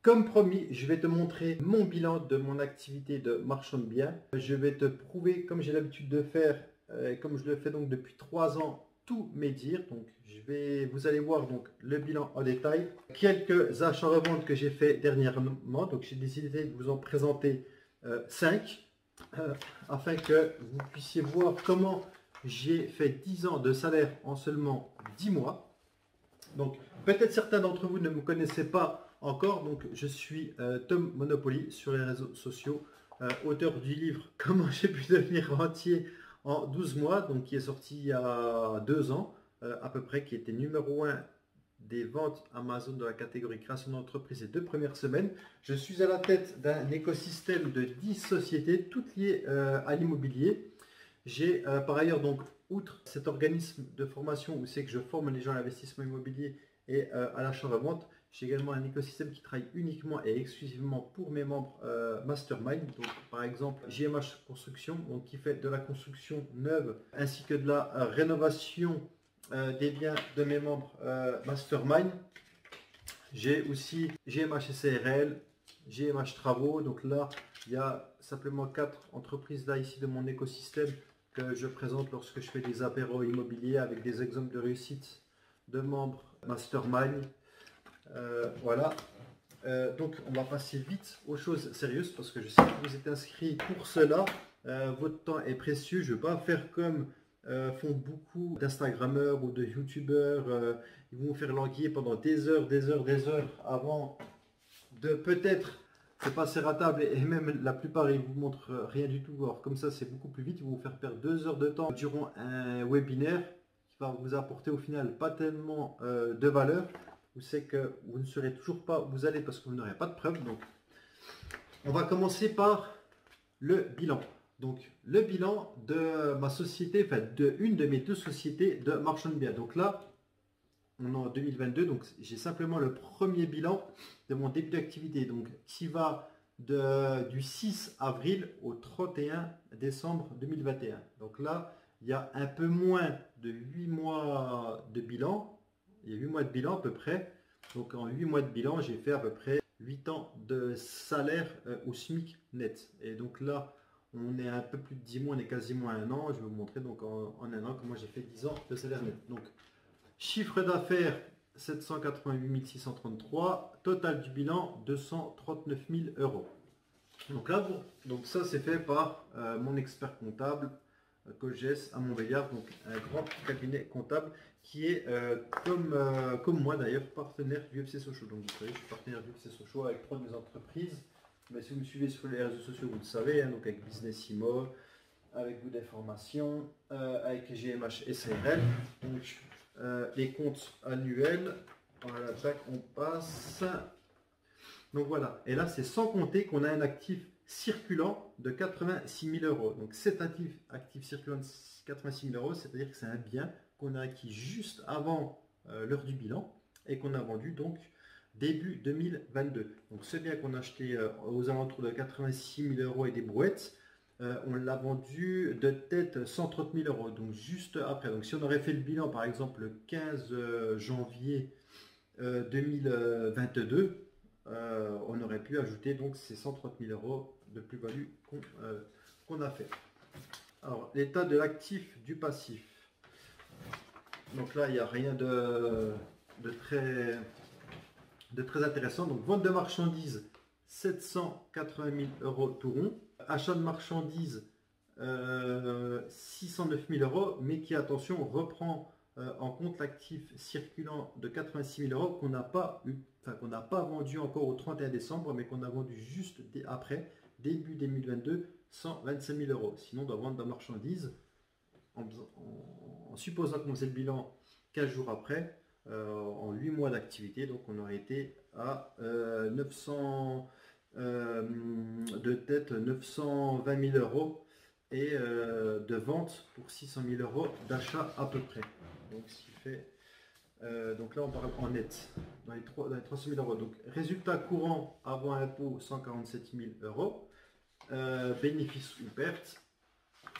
Comme promis, je vais te montrer mon bilan de mon activité de marchand de biens. Je vais te prouver, comme j'ai l'habitude de faire, comme je le fais donc depuis 3 ans, tous mes dires. Donc, vous allez voir donc le bilan en détail. Quelques achats-reventes que j'ai fait dernièrement. Donc, j'ai décidé de vous en présenter 5 afin que vous puissiez voir comment j'ai fait 10 ans de salaire en seulement 10 mois. Donc, peut-être certains d'entre vous ne me connaissaient pas encore, donc je suis Tom Monopoly sur les réseaux sociaux, auteur du livre Comment j'ai pu devenir rentier en 12 mois, donc qui est sorti il y a 2 ans à peu près, qui était numéro 1 des ventes Amazon de la catégorie création d'entreprise les 2 premières semaines. Je suis à la tête d'un écosystème de 10 sociétés, toutes liées à l'immobilier. J'ai par ailleurs donc, outre cet organisme de formation où c'est que je forme les gens à l'investissement immobilier et à l'achat-revente, j'ai également un écosystème qui travaille uniquement et exclusivement pour mes membres Mastermind. Donc, par exemple, JMH Construction, donc, qui fait de la construction neuve ainsi que de la rénovation des biens de mes membres Mastermind. J'ai aussi GMH SARL, GMH Travaux. Donc là, il y a simplement 4 entreprises là ici de mon écosystème que je présente lorsque je fais des apéros immobiliers avec des exemples de réussite de membres Mastermind. Voilà. Donc on va passer vite aux choses sérieuses parce que je sais que vous êtes inscrits pour cela. Votre temps est précieux. Je ne vais pas faire comme font beaucoup d'Instagrammeurs ou de YouTubeurs. Ils vont faire languir pendant des heures avant de peut-être se passer à table et même la plupart ils vous montrent rien du tout. Alors comme ça c'est beaucoup plus vite. Ils vont vous faire perdre 2 heures de temps durant un webinaire qui va vous apporter au final pas tellement de valeur. C'est que vous ne saurez toujours pas où vous allez parce que vous n'aurez pas de preuves. Donc, on va commencer par le bilan. Donc, le bilan de ma société, enfin, de une de mes 2 sociétés de marchand de biens. Donc là, on est en 2022. Donc, j'ai simplement le premier bilan de mon début d'activité. Donc, qui va du 6 avril au 31 décembre 2021. Donc là, il y a un peu moins de 8 mois de bilan. Il y a 8 mois de bilan à peu près. Donc en 8 mois de bilan, j'ai fait à peu près 8 ans de salaire au SMIC net. Et donc là, on est un peu plus de 10 mois, on est quasiment à 1 an. Je vais vous montrer donc en 1 an comment j'ai fait 10 ans de salaire net. Donc chiffre d'affaires 788 633, total du bilan 239 000 euros. Donc là, bon, donc ça c'est fait par mon expert comptable Coges à Montbéliard, donc un grand cabinet comptable qui est comme moi d'ailleurs partenaire du UFC Sochaux. Donc vous savez, je suis partenaire du UFC Sochaux avec 3 de mes entreprises. Mais si vous me suivez sur les réseaux sociaux, vous le savez, hein, donc avec Business Immo, avec vous des formations, avec GMH SARL, donc les comptes annuels. Voilà, tac, on passe. Donc voilà, et là c'est sans compter qu'on a un actif circulant de 86 000 euros. Donc cet actif circulant de 86 000 euros, c'est-à-dire que c'est un bien qu'on a acquis juste avant l'heure du bilan et qu'on a vendu donc début 2022. Donc ce bien qu'on a acheté aux alentours de 86 000 euros et des brouettes, on l'a vendu de tête 130 000 euros, donc juste après. Donc si on aurait fait le bilan par exemple le 15 janvier 2022, on aurait pu ajouter donc ces 130 000 euros de plus-value qu'on a fait. Alors, l'état de l'actif du passif. Donc là, il n'y a rien de très intéressant. Donc, vente de marchandises, 780 000 euros tout rond. Achat de marchandises, 609 000 euros, mais qui, attention, reprend en compte l'actif circulant de 86 000 euros qu'on n'a pas vendu encore au 31 décembre, mais qu'on a vendu juste après, début 2022, 125 000 euros. Sinon, on doit vendre de la marchandise, en supposant qu'on faisait le bilan 15 jours après, en 8 mois d'activité, donc on aurait été à 900 de tête 920 000 euros et de vente pour 600 000 euros d'achat à peu près. Donc, ce qui fait, donc là on parle en net dans les 300 000 euros. Donc résultat courant avant impôt 147 000 euros, bénéfice ou perte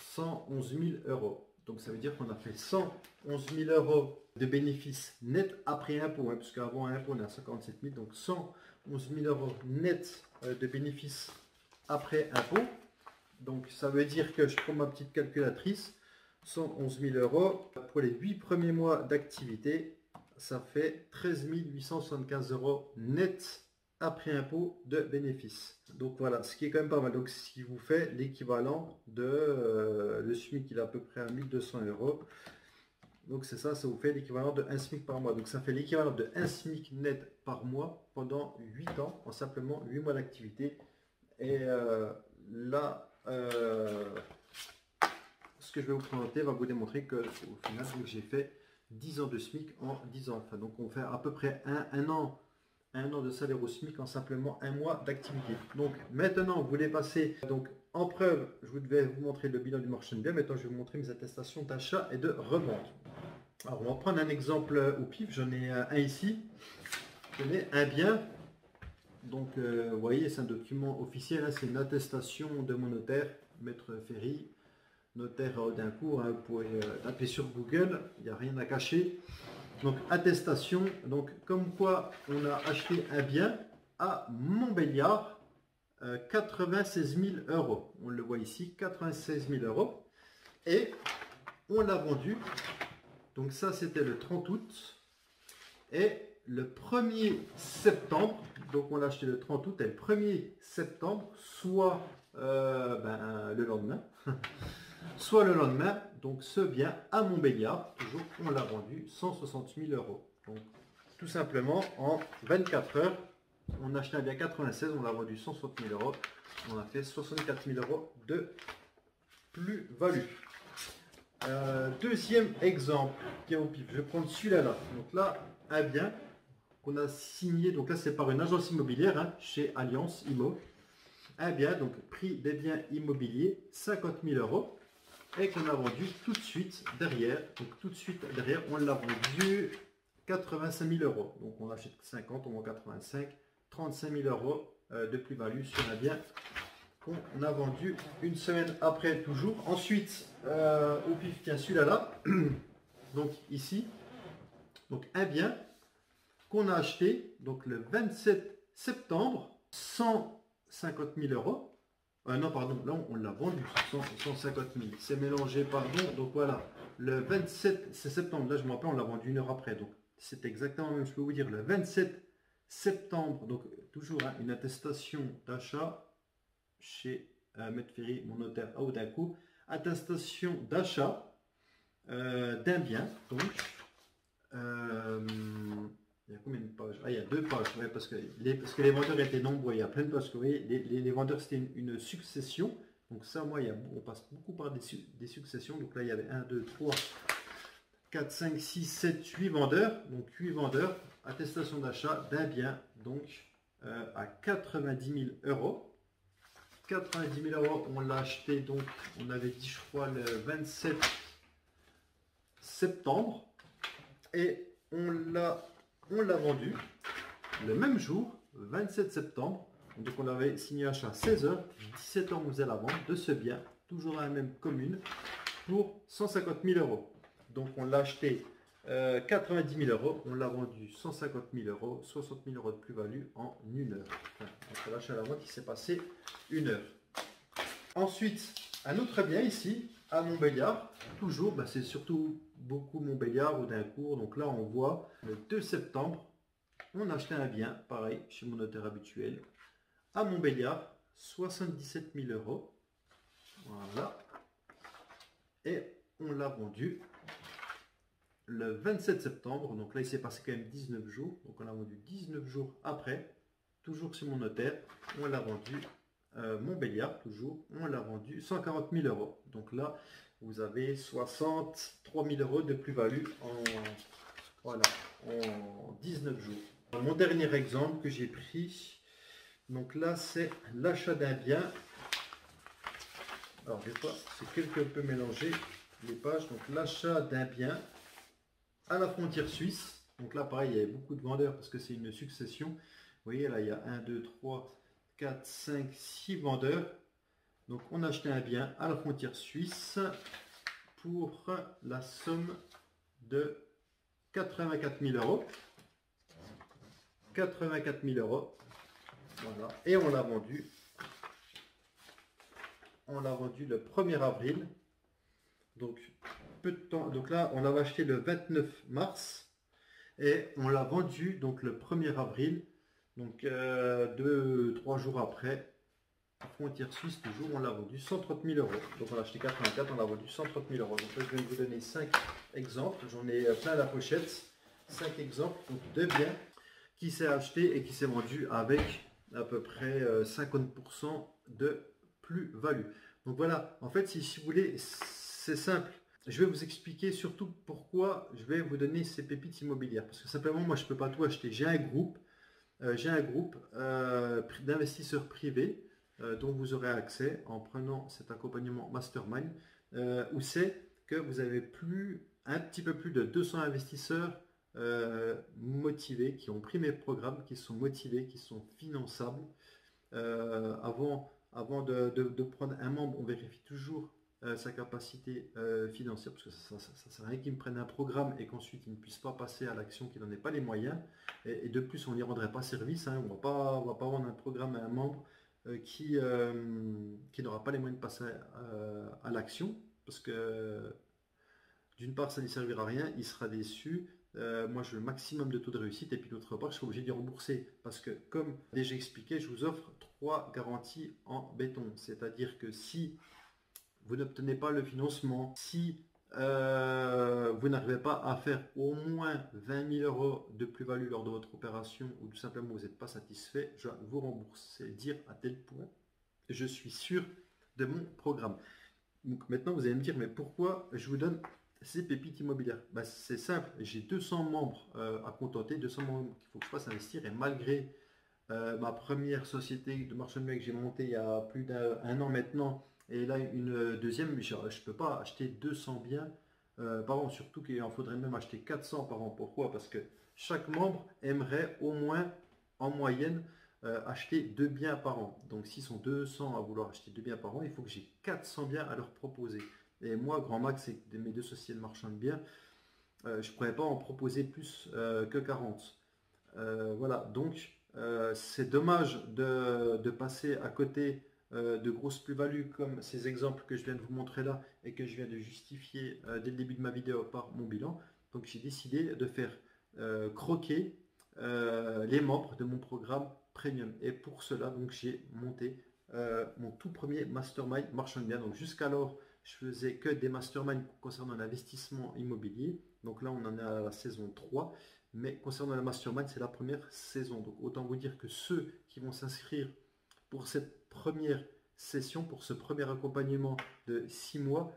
111 000 euros. Donc ça veut dire qu'on a fait 111 000 euros de bénéfice net après impôt, hein, puisque avant impôt on a 57 000, donc 111 11 000 euros net de bénéfices après impôt. Donc ça veut dire que je prends ma petite calculatrice, 111 000 euros pour les 8 premiers mois d'activité, ça fait 13 875 euros net après impôt de bénéfices. Donc voilà, ce qui est quand même pas mal. Donc ce qui vous fait l'équivalent de le SMIC, il est à peu près à 1200 euros. Donc c'est ça, ça vous fait l'équivalent de 1 SMIC par mois. Donc ça fait l'équivalent de 1 SMIC net par mois pendant 8 ans, en simplement 8 mois d'activité. Et là, ce que je vais vous présenter va vous démontrer que au final, j'ai fait 10 ans de SMIC en 10 ans. Enfin, donc on fait à peu près un an de salaire au SMIC en simplement 1 mois d'activité. Donc maintenant, vous voulez passer donc en preuve, je vais vous montrer le bilan du marchand de biens. Maintenant, je vais vous montrer mes attestations d'achat et de revente. Alors, on va prendre un exemple au pif. J'en ai un ici. J'en ai un bien. Donc, vous voyez, c'est un document officiel. Hein, c'est une attestation de mon notaire, Maître Ferry, notaire d'Audincourt. Hein, vous pouvez taper sur Google. Il n'y a rien à cacher. Donc, attestation. Donc, comme quoi on a acheté un bien à Montbéliard. 96 000 euros. On le voit ici, 96 000 euros. Et on l'a vendu. Donc ça, c'était le 30 août. Et le 1er septembre, donc on l'a acheté le 30 août, et le 1er septembre, soit le lendemain, soit le lendemain, donc ce bien à Montbéliard, toujours, on l'a vendu 160 000 euros. Donc tout simplement, en 24 heures, on a acheté un bien 96, on l'a vendu 160 000 euros. On a fait 64 000 euros de plus-value. Deuxième exemple, bien au pif, je vais prendre celui-là. Donc là, un bien qu'on a signé, donc là c'est par une agence immobilière, hein, chez Alliance Immo. Un bien, donc prix des biens immobiliers, 50 000 euros. Et qu'on a vendu tout de suite derrière. Donc tout de suite derrière, on l'a vendu 85 000 euros. Donc on achète 50, on vend 85. 35 000 euros de plus-value sur un bien qu'on a vendu une semaine après toujours. Ensuite, au pif, tiens, celui-là, donc ici, donc un bien qu'on a acheté donc le 27 septembre, 150 000 euros. Non, pardon, là on l'a vendu, 150 000. C'est mélangé, pardon. Donc voilà, le 27 septembre, là je me rappelle, on l'a vendu une heure après. Donc c'est exactement même, je peux vous dire, le 27 septembre, donc toujours hein, une attestation d'achat chez Maître Ferry, mon notaire à Audincourt, attestation d'achat d'un bien. Donc, il y a combien de pages? Ah, il y a 2 pages, ouais, parce que les vendeurs étaient nombreux. Il y a plein de pages. Vous voyez, les vendeurs, c'était une succession. Donc ça, moi, on passe beaucoup par des successions. Donc là, il y avait 1, 2, 3, 4, 5, 6, 7, 8 vendeurs. Donc 8 vendeurs. Attestation d'achat d'un bien, donc à 90 000 euros. 90 000 euros, on l'a acheté, donc on avait dit, je crois, le 27 septembre. Et on l'a vendu le même jour, 27 septembre. Donc on avait signé achat à 16 h, 17 h on faisait la vente de ce bien, toujours dans la même commune, pour 150 000 euros. Donc on l'a acheté 90 000 euros, on l'a vendu 150 000 euros, 60 000 euros de plus-value en 1 heure. Enfin, entre l'achat et la vente, il s'est passé 1 heure. Ensuite, un autre bien ici, à Montbéliard, toujours, c'est surtout beaucoup Montbéliard, Audincourt. Donc là, on voit le 2 septembre, on a acheté un bien, pareil, chez mon notaire habituel, à Montbéliard, 77 000 euros. Voilà. Et on l'a vendu le 27 septembre, donc là il s'est passé quand même 19 jours, donc on a vendu 19 jours après, toujours chez mon notaire, on l'a vendu, Montbéliard toujours, on l'a vendu 140 000 euros. Donc là vous avez 63 000 euros de plus-value en 19 jours. Mon dernier exemple que j'ai pris, donc là c'est l'achat d'un bien. Alors des fois c'est quelque peu mélangé les pages, donc l'achat d'un bien à la frontière suisse. Donc là pareil, il y avait beaucoup de vendeurs parce que c'est une succession. Vous voyez là, il y a 1, 2, 3, 4, 5, 6 vendeurs. Donc on a acheté un bien à la frontière suisse pour la somme de 84 000 euros. 84 000 euros. Voilà. Et on l'a vendu. On l'a vendu le 1er avril. Donc, peu de temps. Donc là, on l'avait acheté le 29 mars. Et on l'a vendu donc le 1er avril. Donc, 2-3 jours après. Frontière suisse, toujours, on l'a vendu 130 000 euros. Donc, on l'a acheté 84, on l'a vendu 130 000 euros. Donc là, je vais vous donner 5 exemples. J'en ai plein la pochette. 5 exemples donc, de biens qui s'est acheté et qui s'est vendu avec à peu près 50% de plus-value. Donc voilà, en fait, si vous voulez, c'est simple. Je vais vous expliquer surtout pourquoi je vais vous donner ces pépites immobilières. Parce que simplement, moi, je ne peux pas tout acheter. J'ai un groupe d'investisseurs privés dont vous aurez accès en prenant cet accompagnement Mastermind, où c'est que vous avez un petit peu plus de 200 investisseurs motivés, qui ont pris mes programmes, qui sont motivés, qui sont finançables. Avant de prendre un membre, on vérifie toujours sa capacité financière, parce que ça ne sert à rien qu'ils me prennent un programme et qu'ensuite ils ne puissent pas passer à l'action, qu'ils n'en aient pas les moyens. Et de plus, on n'y rendrait pas service. Hein. On ne va pas vendre un programme à un membre qui n'aura pas les moyens de passer à l'action, parce que d'une part, ça ne lui servira à rien, il sera déçu. Moi, je veux le maximum de taux de réussite, et puis d'autre part, je suis obligé d'y rembourser. Parce que, comme déjà expliqué, je vous offre 3 garanties en béton. C'est-à-dire que si vous n'obtenez pas le financement, si vous n'arrivez pas à faire au moins 20 000 euros de plus-value lors de votre opération, ou tout simplement vous n'êtes pas satisfait, je vous rembourse. C'est dire à tel point je suis sûr de mon programme. Donc maintenant, vous allez me dire, mais pourquoi je vous donne ces pépites immobilières? Ben, c'est simple, j'ai 200 membres à contenter, 200 membres qu'il faut que je fasse investir, et malgré ma première société de marchand de biens que j'ai montée il y a plus d'un an maintenant, et là une deuxième, je ne peux pas acheter 200 biens par an, surtout qu'il en faudrait même acheter 400 par an. Pourquoi? Parce que chaque membre aimerait au moins en moyenne acheter 2 biens par an. Donc s'ils sont 200 à vouloir acheter 2 biens par an, il faut que j'ai 400 biens à leur proposer. Et moi, grand max, c'est mes 2 sociétés de marchand de biens, je ne pourrais pas en proposer plus que 40. Voilà, donc c'est dommage de passer à côté de grosses plus-values comme ces exemples que je viens de vous montrer là et que je viens de justifier dès le début de ma vidéo par mon bilan. Donc j'ai décidé de faire croquer les membres de mon programme Premium. Et pour cela, donc j'ai monté mon tout premier mastermind marchand de biens. Donc jusqu'alors, je faisais que des masterminds concernant l'investissement immobilier. Donc là, on en est à la saison 3. Mais concernant la mastermind, c'est la première saison. Donc autant vous dire que ceux qui vont s'inscrire pour cette première session, pour ce premier accompagnement de 6 mois,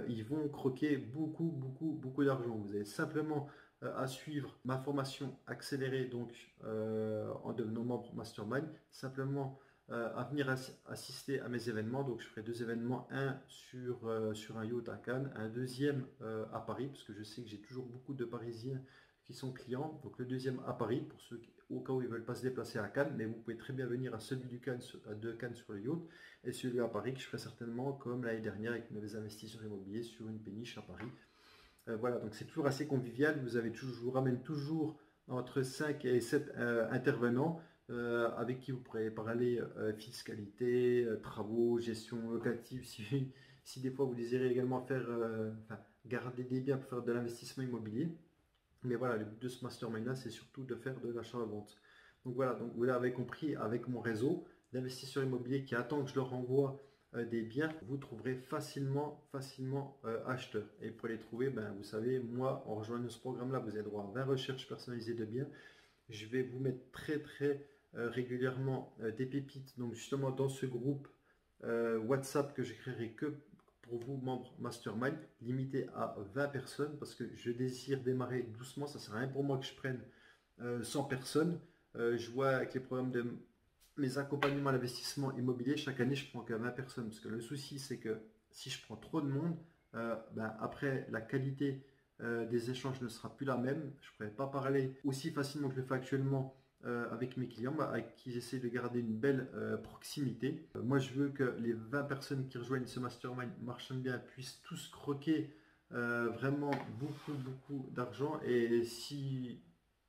ils vont croquer beaucoup d'argent. Vous avez simplement à suivre ma formation accélérée, donc en devenant membre mastermind, simplement à venir assister à mes événements. Donc je ferai 2 événements, un sur un yacht à Cannes, un deuxième à Paris, parce que je sais que j'ai toujours beaucoup de Parisiens qui sont clients. Donc le deuxième à Paris, pour ceux qui, au cas où ils ne veulent pas se déplacer à Cannes, mais vous pouvez très bien venir à celui de Cannes sur le yacht, et celui à Paris que je ferai certainement comme l'année dernière avec mes investisseurs immobiliers sur une péniche à Paris. Voilà, donc c'est toujours assez convivial. Je vous ramène toujours entre 5 et 7 intervenants avec qui vous pourrez parler fiscalité, travaux, gestion locative, si des fois vous désirez également faire, garder des biens pour faire de l'investissement immobilier. Mais voilà, le but de ce mastermind là, c'est surtout de faire de l'achat-vente. Donc voilà, donc vous l'avez compris, avec mon réseau d'investisseurs immobiliers qui attend que je leur envoie des biens, vous trouverez facilement acheteurs. Et pour les trouver, ben, vous savez, moi, en rejoignant ce programme-là, vous avez droit à 20 recherches personnalisées de biens. Je vais vous mettre très régulièrement des pépites. Donc justement, dans ce groupe WhatsApp que je créerai que pour vous, membres Mastermind, limité à 20 personnes, parce que je désire démarrer doucement. Ça ne sert à rien pour moi que je prenne 100 personnes. Je vois avec les programmes de mes accompagnements à l'investissement immobilier, chaque année, je prends que 20 personnes. Parce que le souci, c'est que si je prends trop de monde, ben, après, la qualité des échanges ne sera plus la même. Je ne pourrai pas parler aussi facilement que je le fais actuellement avec mes clients, avec qui j'essaie de garder une belle proximité. Moi, je veux que les 20 personnes qui rejoignent ce mastermind marchand de biens puissent tous croquer vraiment beaucoup d'argent. Et si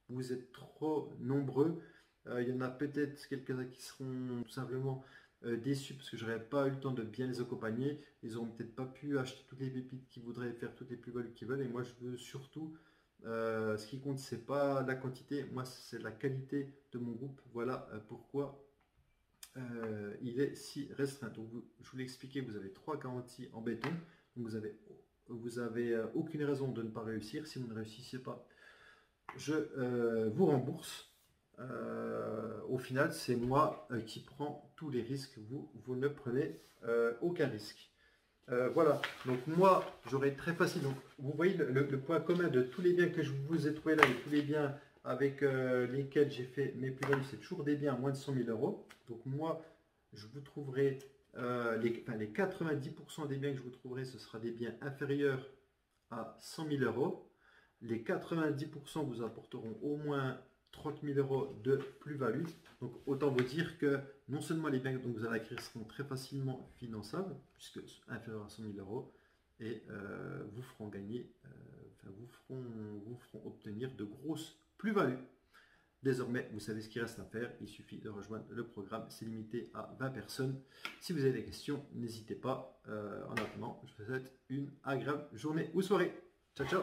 vous êtes trop nombreux, Il y en a peut-être quelques-uns qui seront tout simplement déçus parce que j'aurais pas eu le temps de bien les accompagner. Ils n'auront peut-être pas pu acheter toutes les pépites qu'ils voudraient, faire toutes les plus-values qu'ils veulent. Et moi, je veux surtout, ce qui compte, c'est pas la quantité, moi, c'est la qualité de mon groupe. Voilà pourquoi il est si restreint. Donc, je vous l'ai expliqué, vous avez 3 garanties en béton. Donc, vous avez aucune raison de ne pas réussir. Si vous ne réussissez pas, je vous rembourse. Au final, c'est moi qui prends tous les risques. Vous ne prenez aucun risque. Voilà, donc moi, j'aurais très facile. Donc, vous voyez le point commun de tous les biens que je vous ai trouvés là, et tous les biens avec lesquels j'ai fait mes plus-values, c'est toujours des biens à moins de 100 000 euros. Donc moi, je vous trouverai, les 90% des biens que je vous trouverai, ce sera des biens inférieurs à 100 000 euros. Les 90% vous apporteront au moins 30 000 euros de plus-value. Donc autant vous dire que non seulement les biens que vous allez acquérir seront très facilement finançables, puisque inférieurs à 100 000 euros, et vous feront gagner, vous feront obtenir de grosses plus-values. Désormais, vous savez ce qu'il reste à faire. Il suffit de rejoindre le programme. C'est limité à 20 personnes. Si vous avez des questions, n'hésitez pas. En attendant, je vous souhaite une agréable journée ou soirée. Ciao, ciao!